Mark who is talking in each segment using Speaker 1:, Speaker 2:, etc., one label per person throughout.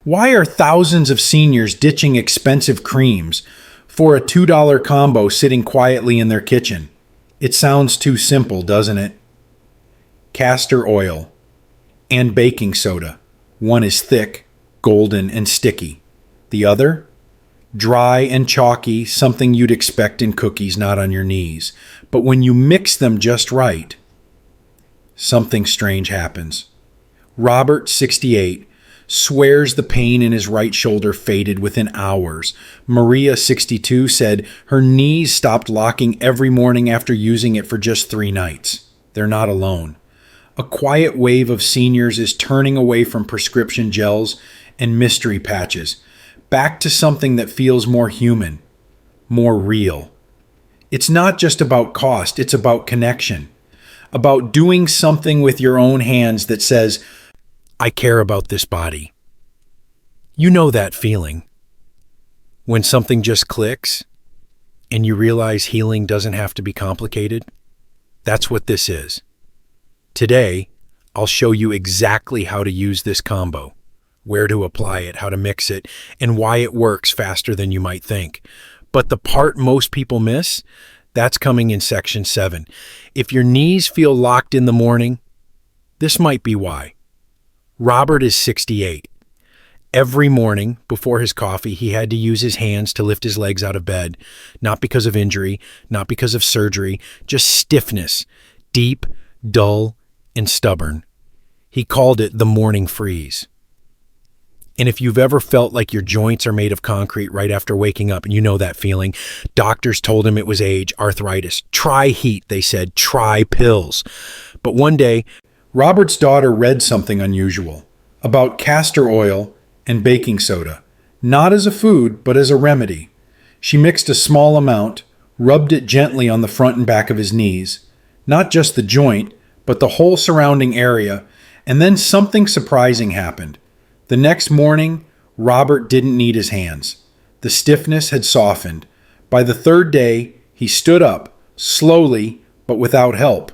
Speaker 1: Why are thousands of seniors ditching expensive creams for a $2 combo sitting quietly in their kitchen? It sounds too simple, doesn't it? Castor oil and baking soda. One is thick, golden, and sticky. The other? Dry and chalky, something you'd expect in cookies, not on your knees. But when you mix them just right, something strange happens. Robert, 68, swears the pain in his right shoulder faded within hours. Maria, 62, said her knees stopped locking every morning after using it for just 3 nights. They're not alone. A quiet wave of seniors is turning away from prescription gels and mystery patches, back to something that feels more human, more real. It's not just about cost, it's about connection, about doing something with your own hands that says, I care about this body. You know that feeling. When something just clicks and you realize healing doesn't have to be complicated. That's what this is. Today, I'll show you exactly how to use this combo, where to apply it, how to mix it, and why it works faster than you might think. But the part most people miss, that's coming in section 7. If your knees feel locked in the morning, this might be why. Robert is 68. Every morning before his coffee, he had to use his hands to lift his legs out of bed, not because of injury, not because of surgery, just stiffness, deep, dull, and stubborn. He called it the morning freeze. And if you've ever felt like your joints are made of concrete right after waking up, and you know that feeling, doctors told him it was age, arthritis. Try heat, they said, try pills. But one day, Robert's daughter read something unusual about castor oil and baking soda, not as a food, but as a remedy. She mixed a small amount, rubbed it gently on the front and back of his knees, not just the joint, but the whole surrounding area, and then something surprising happened. The next morning, Robert didn't need his hands. The stiffness had softened. By the 3rd day, he stood up, slowly, but without help.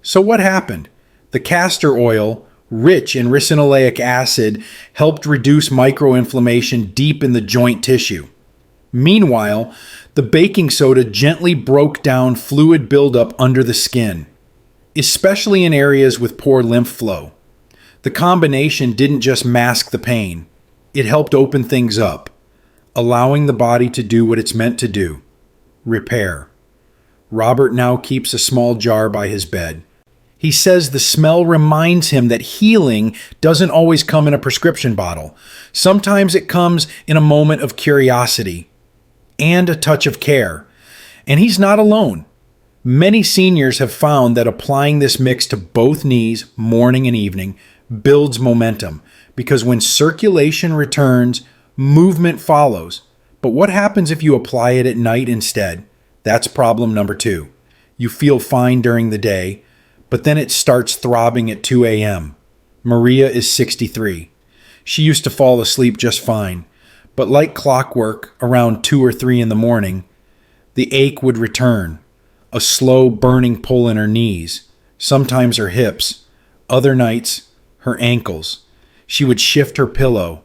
Speaker 1: So what happened? The castor oil, rich in ricinoleic acid, helped reduce microinflammation deep in the joint tissue. Meanwhile, the baking soda gently broke down fluid buildup under the skin, especially in areas with poor lymph flow. The combination didn't just mask the pain, it helped open things up, allowing the body to do what it's meant to do, repair. Robert now keeps a small jar by his bed. He says the smell reminds him that healing doesn't always come in a prescription bottle. Sometimes it comes in a moment of curiosity and a touch of care. And he's not alone. Many seniors have found that applying this mix to both knees, morning and evening, builds momentum, because when circulation returns, movement follows. But what happens if you apply it at night instead? That's problem number 2. You feel fine during the day, but then it starts throbbing at 2 a.m. Maria is 63. She used to fall asleep just fine, but like clockwork, around 2 or 3 in the morning, the ache would return, a slow burning pull in her knees, sometimes her hips, other nights, her ankles. She would shift her pillow,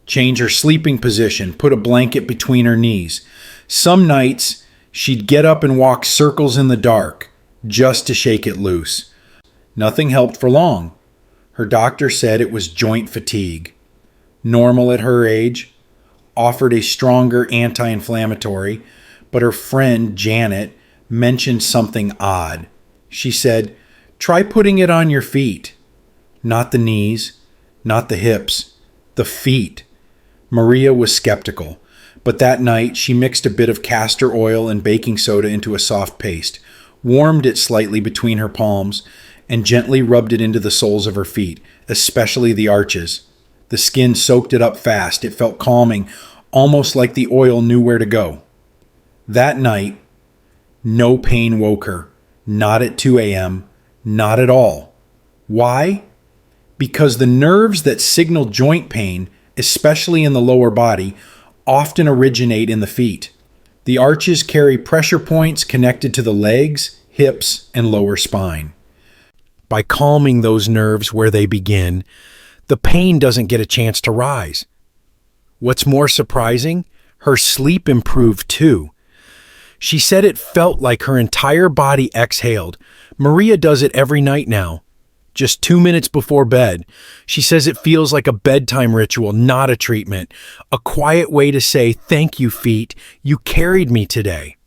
Speaker 1: change her sleeping position, put a blanket between her knees. Some nights, she'd get up and walk circles in the dark, just to shake it loose. Nothing helped for long. Her doctor said it was joint fatigue. Normal at her age, offered a stronger anti-inflammatory, but her friend, Janet, mentioned something odd. She said, try putting it on your feet. Not the knees, not the hips, the feet. Maria was skeptical, but that night she mixed a bit of castor oil and baking soda into a soft paste, warmed it slightly between her palms, and gently rubbed it into the soles of her feet, especially the arches. The skin soaked it up fast. It felt calming, almost like the oil knew where to go. That night, no pain woke her, not at 2 a.m., not at all. Why? Because the nerves that signal joint pain, especially in the lower body, often originate in the feet. The arches carry pressure points connected to the legs, hips, and lower spine. By calming those nerves where they begin, the pain doesn't get a chance to rise. What's more surprising, her sleep improved too. She said it felt like her entire body exhaled. Maria does it every night now. Just 2 minutes before bed. She says it feels like a bedtime ritual, not a treatment. A quiet way to say, "Thank you, feet. You carried me today."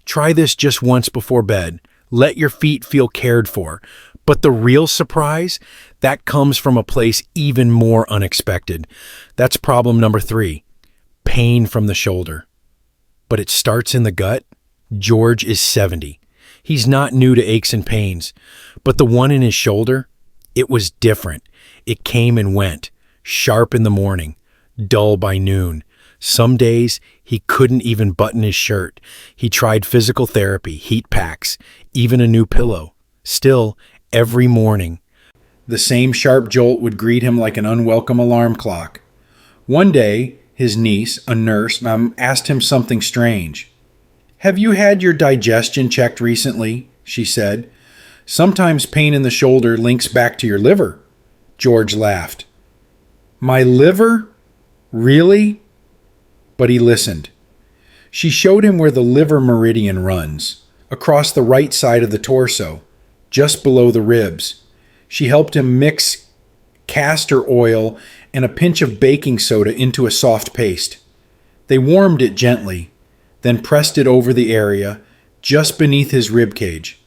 Speaker 1: Try this just once before bed. Let your feet feel cared for. But the real surprise, that comes from a place even more unexpected. That's problem number 3, pain from the shoulder. But it starts in the gut. George is 70. He's not new to aches and pains, but the one in his shoulder, it was different. It came and went, sharp in the morning, dull by noon. Some days, he couldn't even button his shirt. He tried physical therapy, heat packs, even a new pillow. Still, every morning, the same sharp jolt would greet him like an unwelcome alarm clock. One day, his niece, a nurse, asked him something strange. "Have you had your digestion checked recently?" she said. "Sometimes pain in the shoulder links back to your liver." George laughed. "My liver? Really?" But he listened. She showed him where the liver meridian runs, across the right side of the torso, just below the ribs. She helped him mix castor oil and a pinch of baking soda into a soft paste. They warmed it gently, then pressed it over the area just beneath his rib cage.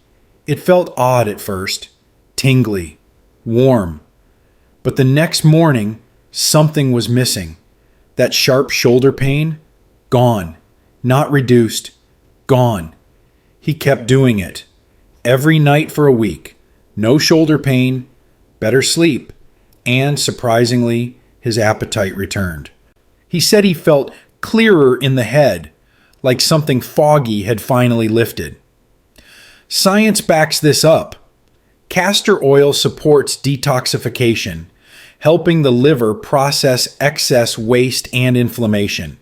Speaker 1: It felt odd at first, tingly, warm. But the next morning, something was missing. That sharp shoulder pain, gone. Not reduced, gone. He kept doing it. Every night for a week. No shoulder pain, better sleep, and surprisingly, his appetite returned. He said he felt clearer in the head, like something foggy had finally lifted. Science backs this up. Castor oil supports detoxification, helping the liver process excess waste and inflammation.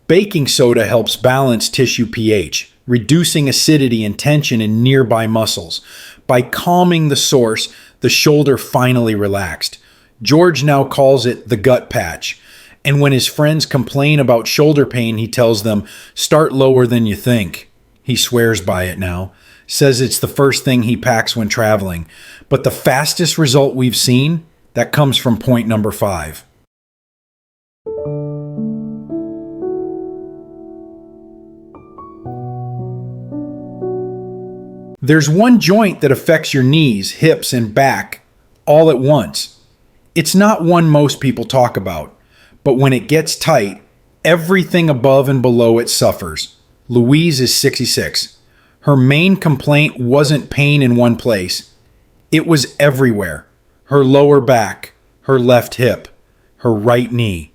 Speaker 1: Baking soda helps balance tissue pH, reducing acidity and tension in nearby muscles. By calming the source, the shoulder finally relaxed. George now calls it the gut patch. And when his friends complain about shoulder pain, he tells them, "Start lower than you think." He swears by it now, says it's the first thing he packs when traveling. But the fastest result we've seen, that comes from point number 5. There's one joint that affects your knees, hips, and back all at once. It's not one most people talk about. But when it gets tight, everything above and below it suffers. Louise is 66. Her main complaint wasn't pain in one place. It was everywhere. Her lower back, her left hip, her right knee.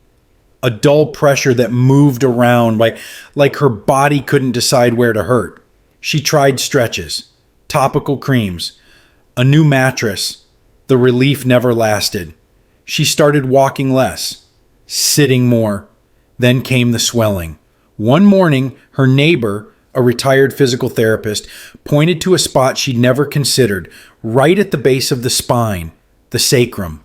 Speaker 1: A dull pressure that moved around like her body couldn't decide where to hurt. She tried stretches, topical creams, a new mattress. The relief never lasted. She started walking less, sitting more. Then came the swelling. One morning, her neighbor, a retired physical therapist, pointed to a spot she'd never considered, right at the base of the spine, the sacrum.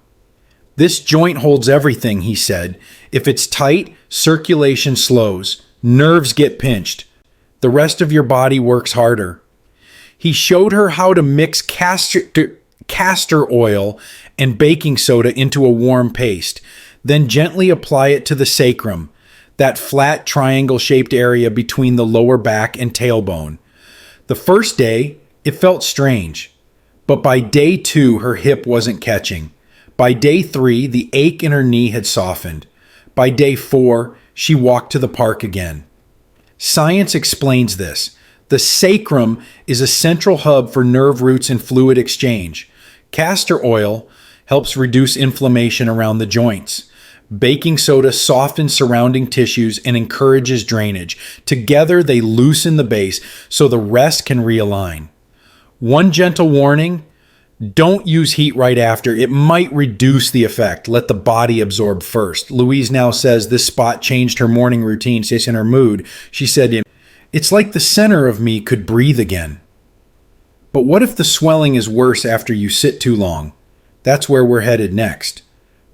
Speaker 1: "This joint holds everything," he said. "If it's tight, circulation slows, nerves get pinched. The rest of your body works harder." He showed her how to mix castor oil and baking soda into a warm paste. Then gently apply it to the sacrum, that flat triangle-shaped area between the lower back and tailbone. The first day, it felt strange, but by day 2, her hip wasn't catching. By day 3, the ache in her knee had softened. By day 4, she walked to the park again. Science explains this. The sacrum is a central hub for nerve roots and fluid exchange. Castor oil helps reduce inflammation around the joints. Baking soda softens surrounding tissues and encourages drainage. Together, they loosen the base so the rest can realign. One gentle warning: don't use heat right after. It might reduce the effect. Let the body absorb first. Louise now says this spot changed her morning routine, stays in her mood. She said, "It's like the center of me could breathe again." But what if the swelling is worse after you sit too long? That's where we're headed next.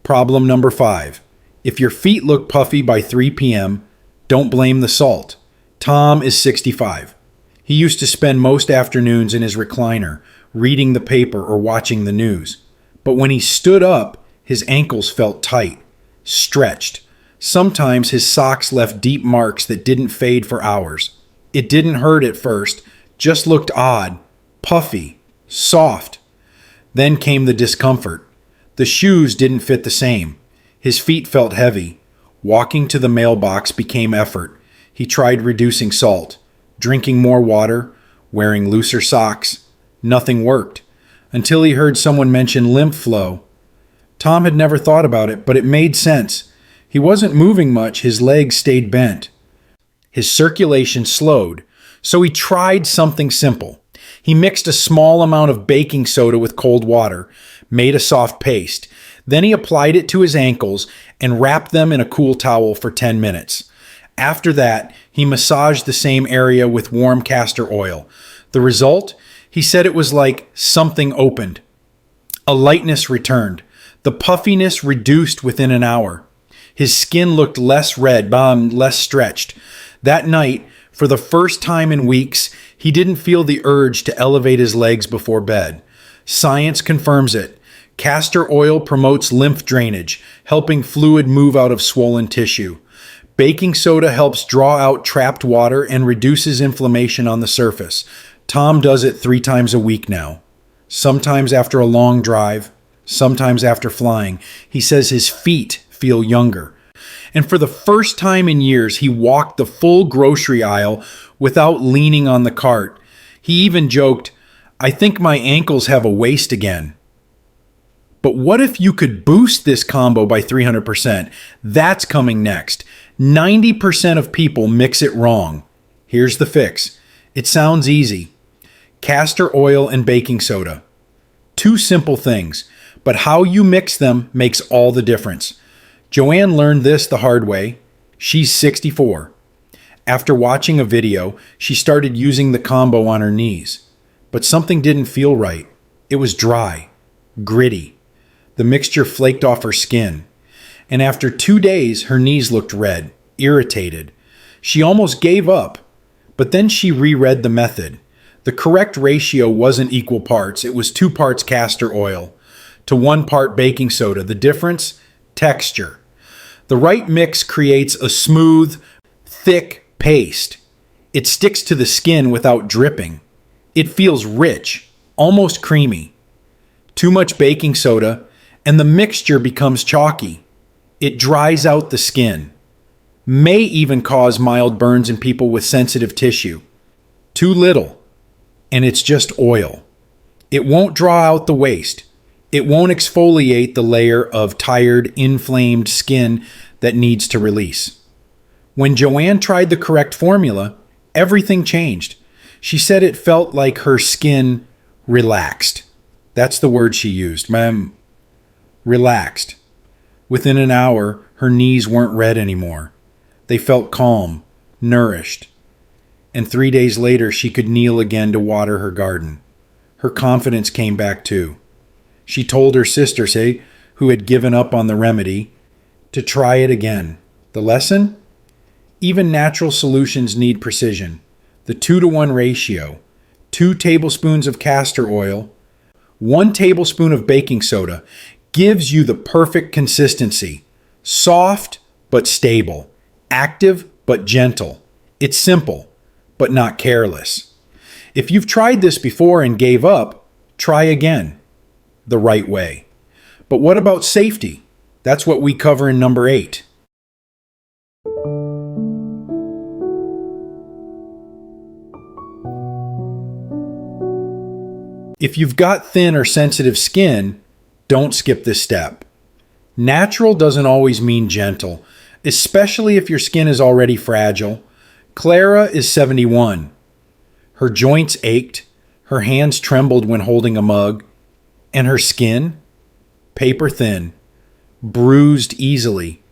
Speaker 1: Problem number 5. If your feet look puffy by 3 p.m., don't blame the salt. Tom is 65. He used to spend most afternoons in his recliner, reading the paper or watching the news. But when he stood up, his ankles felt tight, stretched. Sometimes his socks left deep marks that didn't fade for hours. It didn't hurt at first, just looked odd, puffy, soft. Then came the discomfort. The shoes didn't fit the same. His feet felt heavy. Walking to the mailbox became effort. He tried reducing salt, drinking more water, wearing looser socks. Nothing worked, until he heard someone mention lymph flow. Tom had never thought about it, but it made sense. He wasn't moving much, his legs stayed bent. His circulation slowed, so he tried something simple. He mixed a small amount of baking soda with cold water, made a soft paste. Then he applied it to his ankles and wrapped them in a cool towel for 10 minutes. After that, he massaged the same area with warm castor oil. The result? He said it was like something opened. A lightness returned. The puffiness reduced within an hour. His skin looked less red, less stretched. That night, for the first time in weeks, he didn't feel the urge to elevate his legs before bed. Science confirms it. Castor oil promotes lymph drainage, helping fluid move out of swollen tissue. Baking soda helps draw out trapped water and reduces inflammation on the surface. Tom does it 3 times a week now. Sometimes after a long drive, sometimes after flying. He says his feet feel younger. And for the first time in years, he walked the full grocery aisle without leaning on the cart. He even joked, "I think my ankles have a waist again." But what if you could boost this combo by 300%? That's coming next. 90% of people mix it wrong. Here's the fix. It sounds easy. Castor oil and baking soda. 2 simple things, but how you mix them makes all the difference. Joanne learned this the hard way. She's 64. After watching a video, she started using the combo on her knees. But something didn't feel right. It was dry, gritty. The mixture flaked off her skin. And after 2 days, her knees looked red, irritated. She almost gave up. But then she reread the method. The correct ratio wasn't equal parts. It was 2 parts castor oil to 1 part baking soda. The difference? Texture. The right mix creates a smooth, thick paste. It sticks to the skin without dripping. It feels rich, almost creamy. Too much baking soda, and the mixture becomes chalky. It dries out the skin. May even cause mild burns in people with sensitive tissue. Too little, and it's just oil. It won't draw out the waste. It won't exfoliate the layer of tired, inflamed skin that needs to release. When Joanne tried the correct formula, everything changed. She said it felt like her skin relaxed. That's the word she used. Relaxed. Within an hour, her knees weren't red anymore. They felt calm, nourished. And 3 days later, she could kneel again to water her garden. Her confidence came back too. She told her sister, who had given up on the remedy, to try it again. The lesson? Even natural solutions need precision. The 2-to-1 ratio. 2 tablespoons of castor oil, 1 tablespoon of baking soda gives you the perfect consistency. Soft but stable. Active but gentle. It's simple, but not careless. If you've tried this before and gave up, try again. The right way. But what about safety? That's what we cover in number 8. If you've got thin or sensitive skin, don't skip this step. Natural doesn't always mean gentle, especially if your skin is already fragile. Clara is 71. Her joints ached, her hands trembled when holding a mug, and her skin, paper thin, bruised easily,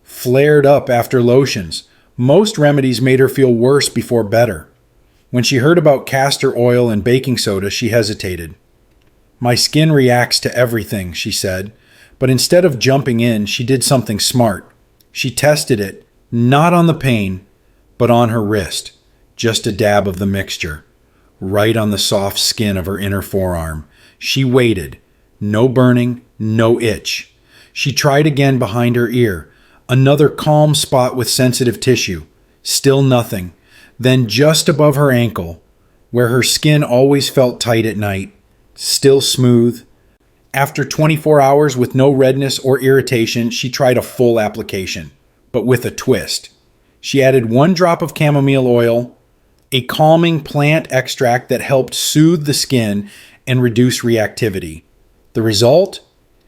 Speaker 1: flared up after lotions. Most remedies made her feel worse before better. When she heard about castor oil and baking soda, she hesitated. "My skin reacts to everything," she said, but instead of jumping in, she did something smart. She tested it, not on the pain, but on her wrist. Just a dab of the mixture, right on the soft skin of her inner forearm. She waited. No burning, no itch. She tried again behind her ear. Another calm spot with sensitive tissue. Still nothing. Then just above her ankle, where her skin always felt tight at night, still smooth. After 24 hours with no redness or irritation, she tried a full application, but with a twist. She added 1 drop of chamomile oil, a calming plant extract that helped soothe the skin and reduce reactivity. The result?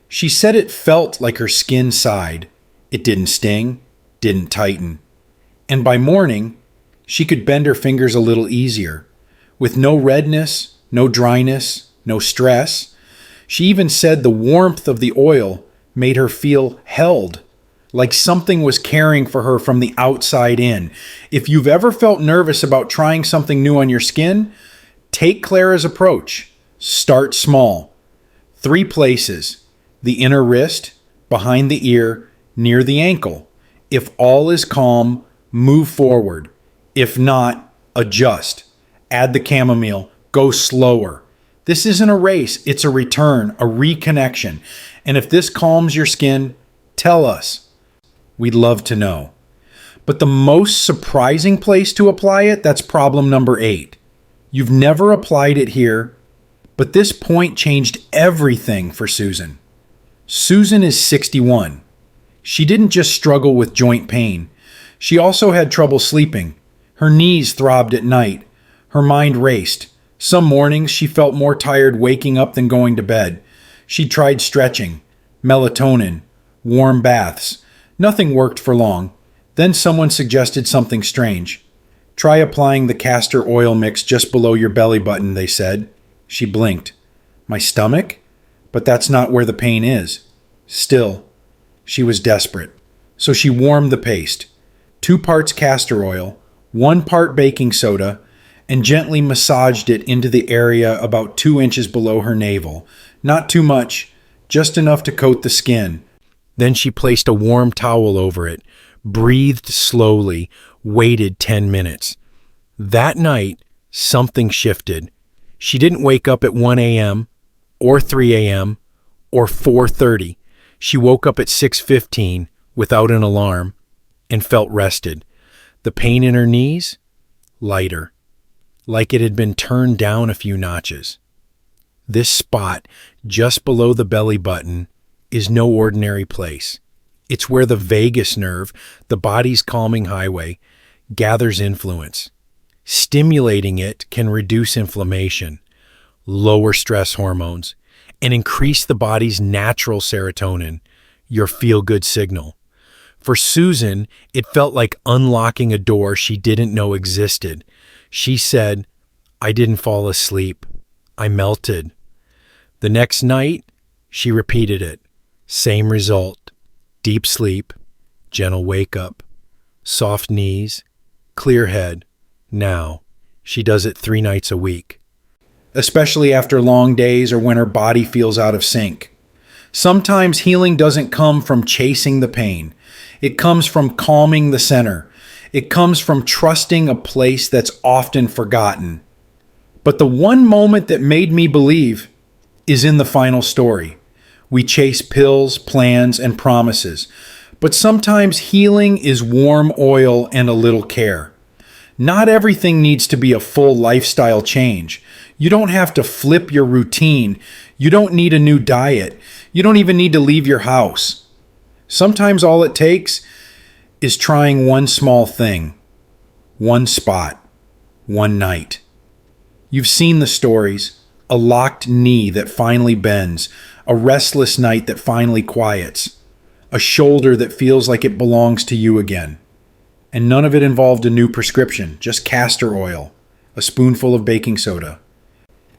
Speaker 1: She said it felt like her skin sighed. It didn't sting, didn't tighten. And by morning, she could bend her fingers a little easier. With no redness, no dryness, no stress. She even said the warmth of the oil made her feel held, like something was caring for her from the outside in. If you've ever felt nervous about trying something new on your skin, take Clara's approach. Start small. 3 places: the inner wrist, behind the ear, near the ankle. If all is calm, move forward. If not, adjust. Add the chamomile. Go slower. This isn't a race. It's a return, a reconnection. And if this calms your skin, tell us. We'd love to know. But the most surprising place to apply it, that's problem number 8. You've never applied it here, but this point changed everything for Susan. Susan is 61. She didn't just struggle with joint pain. She also had trouble sleeping. Her knees throbbed at night. Her mind raced. Some mornings she felt more tired waking up than going to bed. She tried stretching, melatonin, warm baths. Nothing worked for long. Then someone suggested something strange. Try applying the castor oil mix just below your belly button, they said. She blinked. My stomach? But that's not where the pain is. Still, she was desperate. So she warmed the paste. 2 parts castor oil, 1 part baking soda, and gently massaged it into the area about 2 inches below her navel. Not too much, just enough to coat the skin. Then she placed a warm towel over it, breathed slowly, waited 10 minutes. That night, something shifted. She didn't wake up at 1 a.m. or 3 a.m. or 4:30. She woke up at 6:15 without an alarm and felt rested. The pain in her knees? Lighter, like it had been turned down a few notches. This spot, just below the belly button, is no ordinary place. It's where the vagus nerve, the body's calming highway, gathers influence. Stimulating it can reduce inflammation, lower stress hormones, and increase the body's natural serotonin, your feel-good signal. For Susan, it felt like unlocking a door she didn't know existed. She said, I didn't fall asleep. I melted. The next night, she repeated it. Same result. Deep sleep, gentle wake-up, soft knees, clear head. Now, she does it 3 nights a week. Especially after long days or when her body feels out of sync. Sometimes healing doesn't come from chasing the pain. It comes from calming the center. It comes from trusting a place that's often forgotten. But the one moment that made me believe is in the final story. We chase pills, plans, and promises. But sometimes healing is warm oil and a little care. Not everything needs to be a full lifestyle change. You don't have to flip your routine. You don't need a new diet. You don't even need to leave your house. Sometimes all it takes is trying one small thing, one spot, one night. You've seen the stories, a locked knee that finally bends, a restless night that finally quiets, a shoulder that feels like it belongs to you again. And none of it involved a new prescription, just castor oil, a spoonful of baking soda,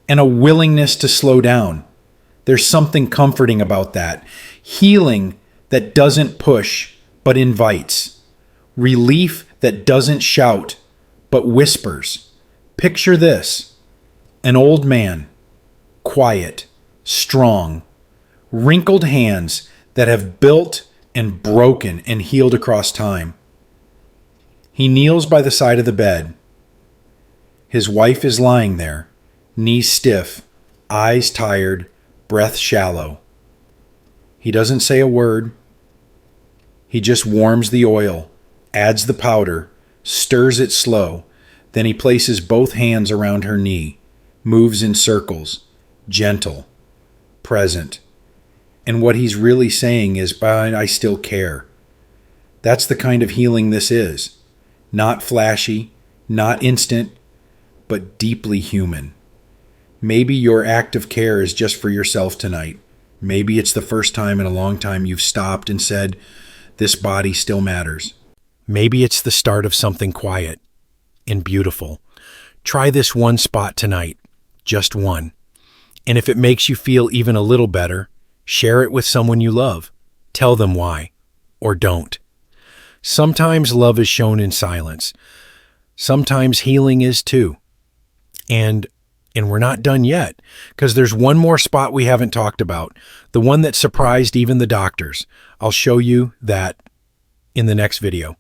Speaker 1: and a willingness to slow down. There's something comforting about that. Healing that doesn't push, but invites. Relief that doesn't shout, but whispers. Picture this: an old man, quiet, strong, wrinkled hands that have built and broken and healed across time. He kneels by the side of the bed. His wife is lying there, knees stiff, eyes tired, breath shallow. He doesn't say a word. He just warms the oil, adds the powder, stirs it slow. Then he places both hands around her knee, moves in circles, gentle, present. And what he's really saying is, "But I still care." That's the kind of healing this is. Not flashy, not instant, but deeply human. Maybe your act of care is just for yourself tonight. Maybe it's the first time in a long time you've stopped and said, "This body still matters." Maybe it's the start of something quiet and beautiful. Try this one spot tonight, just one. And if it makes you feel even a little better, share it with someone you love. Tell them why, or don't. Sometimes love is shown in silence. Sometimes healing is too. And we're not done yet, because there's one more spot we haven't talked about, the one that surprised even the doctors. I'll show you that in the next video.